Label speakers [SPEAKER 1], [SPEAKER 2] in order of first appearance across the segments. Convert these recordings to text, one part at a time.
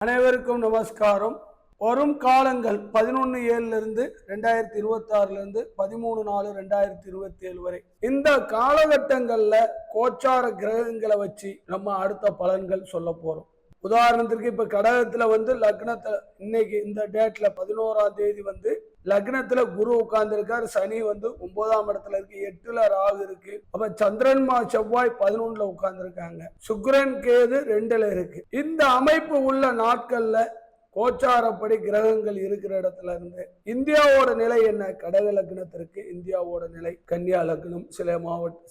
[SPEAKER 1] அனைவருக்கும் நமஸ்காரம். வரும் காலங்கள் 11/7 2026 13/4/2027 வரை இந்த காலகட்டங்கள்ல கோச்சார கிரகங்களை வச்சு நம்ம அடுத்த பலன்கள் சொல்ல போறோம். உதாரணத்திற்கு இப்ப கடகத்துல லக்னத்துல இன்னைக்கு இந்த டேட்ல 11ஆம் தேதி லக்னத்துல குரு உட்கார்ந்து இருக்காரு. சனி 9ஆம் இடத்துல இருக்கு, 8ல ராகு இருக்கு. அப்ப சந்திரன் செவ்வாய் 11ல உட்கார்ந்து இருக்காங்க. சுக்கிரன் கேது 2ல இருக்கு. இந்த அமைப்பு உள்ள நாட்கள்ல கோச்சாரப்படி கிரகங்கள் இருக்கிற இடத்துல இருந்து இந்தியாவோட நிலை என்ன? கடக லக்னத்திற்கு இந்தியாவோட நிலை கன்னியா லக்னம்.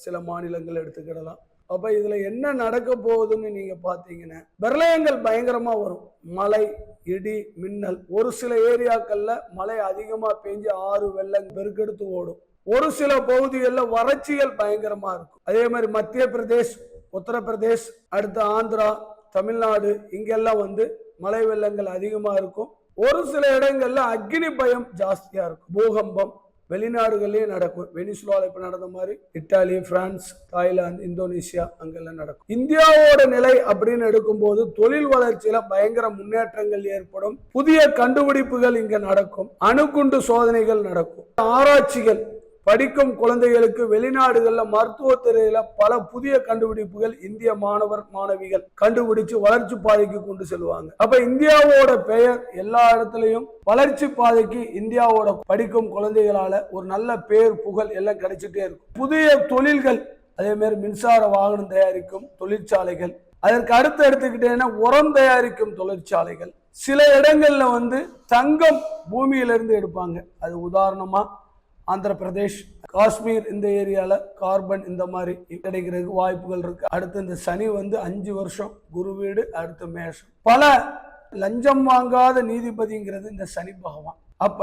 [SPEAKER 1] சில மாநிலங்கள் எடுத்துக்கிடலாம். அப்ப இதுல என்ன நடக்க போகுதுன்னு நீங்க பாத்தீங்கன்னா, பிரளயங்கள் பயங்கரமா வரும். மழை, இடி, மின்னல். ஒரு சில ஏரியாக்கள்ல மழை அதிகமா பெஞ்சு ஆறு வெள்ளம் பெருக்கெடுத்து ஓடும். ஒரு சில பகுதிகளில் வறட்சிகள் பயங்கரமா இருக்கும். அதே மாதிரி மத்திய பிரதேஷ், உத்தரப்பிரதேஷ், அடுத்த ஆந்திரா, தமிழ்நாடு இங்கெல்லாம் மழை வெள்ளங்கள் அதிகமா இருக்கும். ஒரு சில இடங்கள்ல அக்னி பயம் ஜாஸ்தியா இருக்கும். பூகம்பம் வெளிநாடுகள்லயே நடக்கும். வெனிசுலால இப்ப நடந்த மாதிரி இத்தாலி, பிரான்ஸ், தாய்லாந்து, இந்தோனேஷியா அங்கெல்லாம் நடக்கும். இந்தியாவோட நிலை அப்படின்னு எடுக்கும்போது தொழில் வளர்ச்சியில பயங்கர முன்னேற்றங்கள் ஏற்படும். புதிய கண்டுபிடிப்புகள் இங்க நடக்கும். அணுகுண்டு சோதனைகள் நடக்கும். ஆராய்ச்சிகள், படிக்கும் குழந்தைகளுக்கு வெளிநாடுகள்ல மருத்துவத்துறையில பல புதிய கண்டுபிடிப்புகள் இந்திய மாணவர் மாணவிகள் கண்டுபிடிச்சு வளர்ச்சி பாதைக்கு கொண்டு செல்வாங்க. அப்ப இந்தியாவோட பெயர் எல்லா இடத்துலயும் வளர்ச்சி பாதைக்கு இந்தியாவோட படிக்கும் குழந்தைகளால ஒரு நல்ல பேர் புகழ் எல்லாம் கிடைச்சிட்டே இருக்கும். புதிய தொழில்கள், அதே மாதிரி மின்சார வாகனம் தயாரிக்கும் தொழிற்சாலைகள், அதற்கு அடுத்து எடுத்துக்கிட்டேன்னா உரம் தயாரிக்கும் தொழிற்சாலைகள். சில இடங்கள்ல தங்கம் பூமியிலிருந்து எடுப்பாங்க. அது உதாரணமா ஆந்திர பிரதேஷ், காஷ்மீர் இந்த ஏரியால கார்பன் இந்த மாதிரி கிடைக்கிறதுக்கு வாய்ப்புகள் இருக்கு. அடுத்து இந்த சனி 5 வருஷம் குரு வீடு, அடுத்து மேஷம். பல லஞ்சம் வாங்காத நீதிபதிங்கிறது இந்த சனி பகவான். அப்ப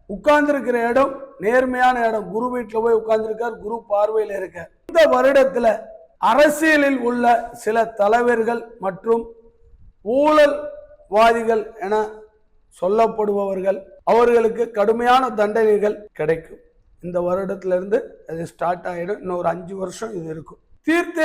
[SPEAKER 1] உட்கார்ந்துருக்கிற இடம் நேர்மையான இடம். குரு வீட்டுல போய் உட்கார்ந்துருக்கார், குரு பார்வையில இருக்கார். இந்த வருடத்துல அரசியலில் உள்ள சில தலைவர்கள் மற்றும் ஊழல்வாதிகள் என சொல்லப்படுபவர்கள், அவர்களுக்கு கடுமையான தண்டனைகள் கிடைக்கும். இந்த வருடத்திலிருந்து அது ஸ்டார்ட் ஆயிடும். இன்னொரு 5 வருஷம் இது இருக்கும். தீர்த்த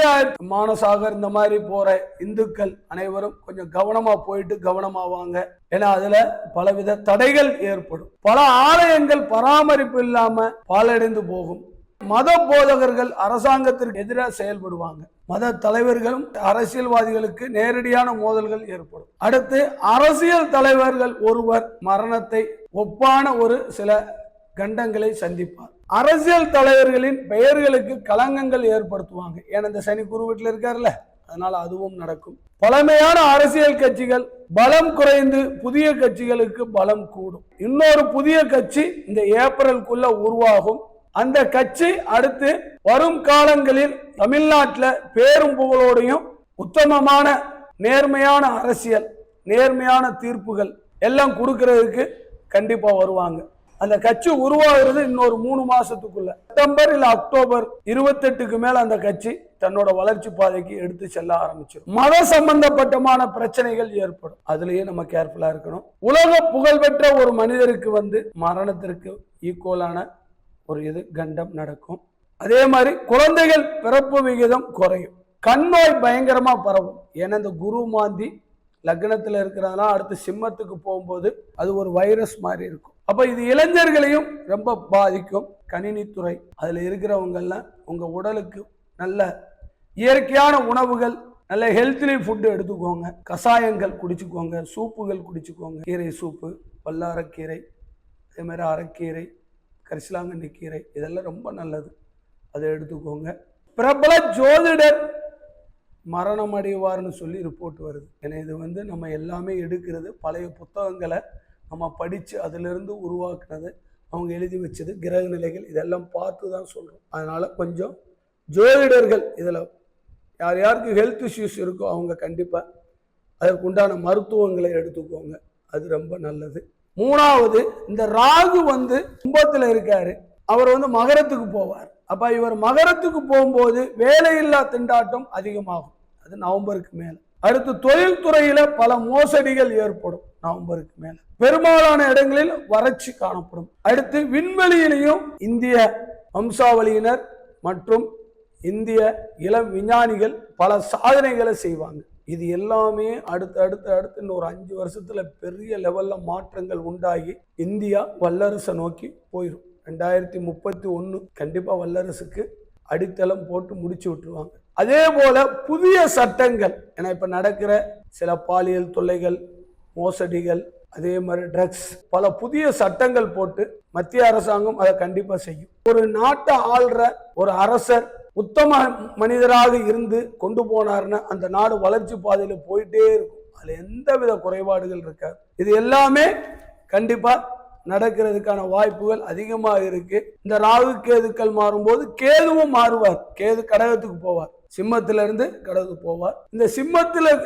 [SPEAKER 1] மானசாகர் இந்த மாதிரி போற இந்துக்கள் அனைவரும் கொஞ்சம் கவனமா போயிட்டு கவனமாவாங்க. ஏன்னா அதுல பலவித தடைகள் ஏற்படும். பல ஆலயங்கள் பராமரிப்பு இல்லாம பாழடைந்து போகும். மத போதகர்கள் அரசாங்கத்திற்கு எதிராக செயல்படுவாங்க. மத தலைவர்களும் அரசியல்வாதிகளுக்கு நேரடியான மோதல்கள் ஏற்படும். அடுத்து அரசியல் தலைவர்கள் ஒருவர் மரணத்தை ஒப்பான ஒரு சில கண்டங்களை சந்திப்பார். அரசியல் தலைவர்களின் பெயர்களுக்கு களங்கங்கள் ஏற்படுத்துவாங்க. ஏன்னா இந்த சனி குரு வீட்டில் இருக்காருல்ல, அதனால அதுவும் நடக்கும். பழமையான அரசியல் கட்சிகள் பலம் குறைந்து புதிய கட்சிகளுக்கு பலம் கூடும். இன்னொரு புதிய கட்சி இந்த ஏப்ரலுக்குள்ள உருவாகும். அந்த கட்சி அடுத்து வரும் காலங்களில் தமிழ்நாட்டில் பேரும் புகழோடையும் உத்தமமான நேர்மையான அரசியல், நேர்மையான தீர்ப்புகள் எல்லாம் கொடுக்கறதுக்கு கண்டிப்பா வருவாங்க. அந்த கட்சி உருவாகிறது இன்னொரு 3 மாசத்துக்குள்ள. செப்டம்பர் இல்ல அக்டோபர் 28க்கு மேல அந்த கட்சி தன்னோட வளர்ச்சி பாதைக்கு எடுத்து செல்ல ஆரம்பிச்சிடும். மத சம்பந்தப்பட்டமான பிரச்சனைகள் ஏற்படும். அதுலயே நம்ம கேர்ஃபுல்லா இருக்கணும். உலக புகழ்பெற்ற ஒரு மனிதருக்கு மரணத்திற்கு ஈக்குவலான ஒரு கண்டம் நடக்கும். அதே மாதிரி குழந்தைகள் பிறப்பு விகிதம் குறையும். கண் நோய் பயங்கரமா பரவும். ஏன்னா இந்த குரு மாந்தி லக்னத்துல இருக்கிறதெல்லாம் அடுத்து சிம்மத்துக்கு போகும்போது அது ஒரு வைரஸ் மாதிரி இருக்கும். அப்ப இது இளைஞர்களையும் ரொம்ப பாதிக்கும். கணினித்துறை அதுல இருக்கிறவங்க எல்லாம் உங்க உடலுக்கு நல்ல இயற்கையான உணவுகள், நல்ல ஹெல்த்லி ஃபுட்டு எடுத்துக்கோங்க. கஷாயங்கள் குடிச்சுக்கோங்க, சூப்புகள் குடிச்சுக்கோங்க. கீரை சூப்பு, வல்லாரக்கீரை, அதே மாதிரி அரைக்கீரை, கரிசலாங்கண்ணி கீரை, இதெல்லாம் ரொம்ப நல்லது. அதை எடுத்துக்கோங்க. பிரபல ஜோதிடர் மரணம் அடைவார்னு சொல்லி ரிப்போர்ட் வருது. ஏன்னா இது நம்ம எல்லாமே எடுக்கிறது பழைய புத்தகங்களை நம்ம படித்து அதிலிருந்து உருவாக்குனது, அவங்க எழுதி வச்சது, கிரக நிலைகள் இதெல்லாம் பார்த்து தான் சொல்கிறோம். அதனால் கொஞ்சம் ஜோதிடர்கள் இதில் யார் யாருக்கு ஹெல்த் இஷ்யூஸ் இருக்கோ அவங்க கண்டிப்பாக அதற்குண்டான மருத்துவங்களை எடுத்துக்கோங்க. அது ரொம்ப நல்லது. மூணாவது, இந்த ராகு கும்பத்தில் இருக்காரு. அவர் மகரத்துக்கு போவார். அப்ப இவர் மகரத்துக்கு போகும்போது வேலையில்லா திண்டாட்டம் அதிகமாகும். அது நவம்பருக்கு மேல. அடுத்து தொழில்துறையில பல மோசடிகள் ஏற்படும். நவம்பருக்கு மேல பெரும்பாலான இடங்களில் வறட்சி காணப்படும். அடுத்து விண்வெளியிலையும் இந்திய வம்சாவளியினர் மற்றும் இந்திய இளம் விஞ்ஞானிகள் பல சாதனைகளை செய்வாங்க. இது எல்லாமே அடுத்து இன்னொரு 5 வருஷத்துல பெரிய லெவல்ல மாற்றங்கள் உண்டாகி இந்தியா வல்லரசை நோக்கி போயிடும். 2031 கண்டிப்பா வல்லரசுக்கு அடித்தளம் போட்டு முடிச்சு விட்டுருவாங்க. அதே போல புதிய சட்டங்கள், ஏன்னா இப்ப நடக்கிற சில பாலியல் தொல்லைகள், மோசடிகள், அதே மாதிரி ட்ரக்ஸ், பல புதிய சட்டங்கள் போட்டு மத்திய அரசாங்கம் அதை கண்டிப்பா செய்யும். ஒரு நாட்டை ஆள்ற ஒரு அரசர் உத்தம மனிதராக இருந்து கொண்டு போனார்னா அந்த நாடு வளர்ச்சி பாதையில போயிட்டே இருக்கும். அதுல எந்தவித குறைபாடுகள் இருக்காது. இது எல்லாமே கண்டிப்பா நடக்கிறதுக்கான வாய்ப்புகள் அதிகமாக இருக்கு. இந்த ராகு கேதுக்கள் மாறும்போது கேதுவும் மாறுவார். கேது கடகத்துக்கு போவார், சிம்மத்தில இருந்து கடகத்துக்கு போவார். இந்த சிம்மத்துல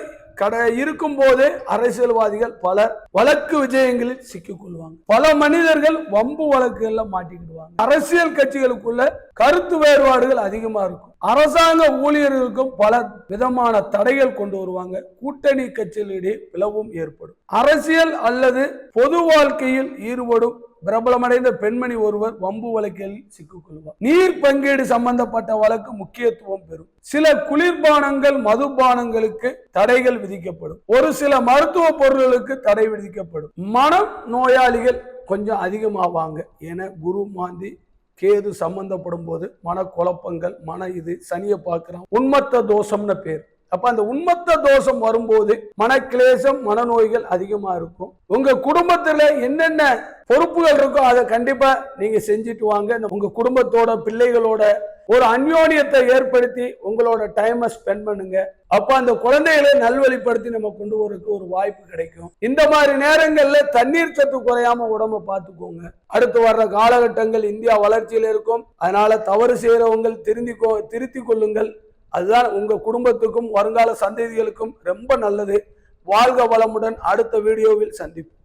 [SPEAKER 1] இருக்கும் போதே அரசியல்வாதிகள் பலர் வழக்கு விஜயங்களில் சிக்கிக் கொள்வாங்க. பல மனிதர்கள் வம்பு வழக்குகள்ல மாட்டிக்கிடுவாங்க. அரசியல் கட்சிகளுக்குள்ள கருத்து வேறுபாடுகள் அதிகமா இருக்கும். அரசாங்க ஊழியர்களுக்கும் பல விதமான தடைகள் கொண்டு வருவாங்க. கூட்டணி கட்சிகளிடையே பிளவும் ஏற்படும். அரசியல் அல்லது பொது வாழ்க்கையில் ஈடுபடும் பிரபலமடைந்த பெண்மணி ஒருவர் வம்பு வழக்கில் சிக்கிக்கொள்வார். நீர் பங்கீடு சம்பந்தப்பட்ட வழக்கு முக்கியத்துவம் பெறும். சில குளிர்பானங்கள், மதுபானங்களுக்கு தடைகள் விதிக்கப்படும். ஒரு சில மருத்துவ பொருட்களுக்கு தடை விதிக்கப்படும். மனம் நோயாளிகள் கொஞ்சம் அதிகமாவாங்க. என குரு மாந்தி கேது சம்பந்தப்படும் போது மனக்குழப்பங்கள், இது சனியை பார்க்கிறோம், உன்மத்த தோஷம்னு பேர். அப்ப அந்த உன்மத்த தோஷம் வரும்போது மனக்கிளேசம், மனநோய்கள் அதிகமா இருக்கும். உங்க குடும்பத்துல என்னென்ன பொறுப்புகள் இருக்கோ அதை கண்டிப்பா நீங்க செஞ்சுட்டு வாங்க. உங்க குடும்பத்தோட, பிள்ளைகளோட ஒரு அந்யோன்யத்தை ஏற்படுத்தி உங்களோட டைமை ஸ்பெண்ட் பண்ணுங்க. அப்ப அந்த குழந்தைகளை நல்வழிப்படுத்தி நம்ம கொண்டு வரதுக்கு ஒரு வாய்ப்பு கிடைக்கும். இந்த மாதிரி நேரங்கள்ல தண்ணீர் சத்து குறையாம உடம்ப பார்த்துக்கோங்க. அடுத்து வர்ற காலகட்டங்கள் இந்தியா வளர்ச்சியில் இருக்கும். அதனால தவறு செய்யறவங்க திருத்தி கொள்ளுங்கள். அதுதான் உங்க குடும்பத்துக்கும் வருங்கால சந்ததிகளுக்கும் ரொம்ப நல்லது. வாழ்க வளமுடன். அடுத்த வீடியோவில் சந்திப்போம்.